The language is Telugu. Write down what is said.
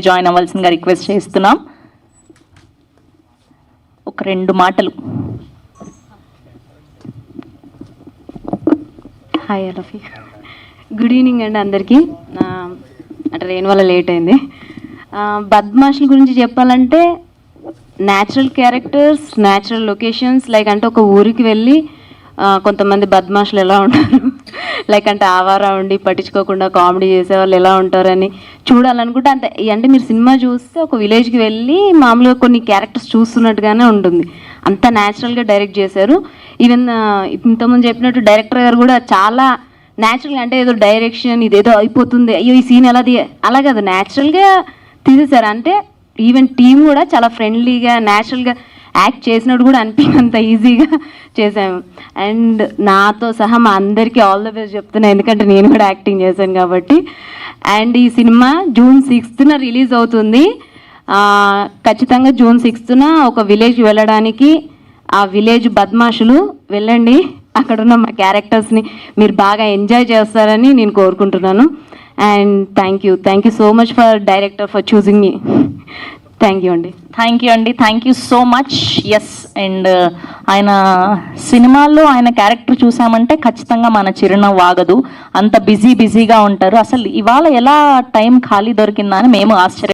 జాయిన్ అవ్వాల్సిందిగా రిక్వెస్ట్ చేస్తున్నాం. ఒక 2 మాటలు. హాయ్ రఫీ, గుడ్ ఈవినింగ్ అండి అందరికీ. అంటే రెయిన్ వల్ల లేట్ అయింది. బద్మాషుల గురించి చెప్పాలంటే natural characters, natural locations, like అంటే ఒక ఊరికి వెళ్ళి కొంతమంది బద్మాషులు ఎలా ఉంటారు, లైక్ అంటే ఆవారా ఉండి పట్టించుకోకుండా కామెడీ చేసేవాళ్ళు ఎలా ఉంటారని చూడాలనుకుంటే అంతే. అంటే మీరు సినిమా చూస్తే ఒక విలేజ్కి వెళ్ళి మామూలుగా కొన్ని క్యారెక్టర్స్ చూస్తున్నట్టుగానే ఉంటుంది. అంత న్యాచురల్గా డైరెక్ట్ చేశారు. ఈవెన్ ఇంతకుముందు చెప్పినట్టు డైరెక్టర్ గారు కూడా చాలా న్యాచురల్గా, అంటే ఏదో డైరెక్షన్ ఇదేదో అయిపోతుంది, అయ్యో ఈ సీన్ ఎలా అలా కాదు, న్యాచురల్గా తీసేశారు. అంటే ఈవెన్ టీం కూడా చాలా ఫ్రెండ్లీగా న్యాచురల్గా యాక్ట్ చేసినట్టు కూడా అనిపించినంత ఈజీగా చేసాము. అండ్ నాతో సహా మా అందరికీ ఆల్ ద బెస్ట్ చెప్తున్నాను, ఎందుకంటే నేను కూడా యాక్టింగ్ చేశాను కాబట్టి. అండ్ ఈ సినిమా June 6th రిలీజ్ అవుతుంది. ఖచ్చితంగా June 6th ఒక విలేజ్కి వెళ్ళడానికి, ఆ విలేజ్ బద్మాషులు వెళ్ళండి, అక్కడున్న మా క్యారెక్టర్స్ని మీరు బాగా ఎంజాయ్ చేస్తారని నేను కోరుకుంటున్నాను. And thank you so much for director for choosing మీ. థ్యాంక్ యూ అండి. Thank you so much. Yes, and ఆయన సినిమాల్లో ఆయన క్యారెక్టర్ చూసామంటే ఖచ్చితంగా మన చిరునవ్వు ఆగదు. అంత బిజీగా ఉంటారు. అసలు ఇవాళ ఎలా టైం ఖాళీ దొరికిందా అని మేము ఆశ్చర్య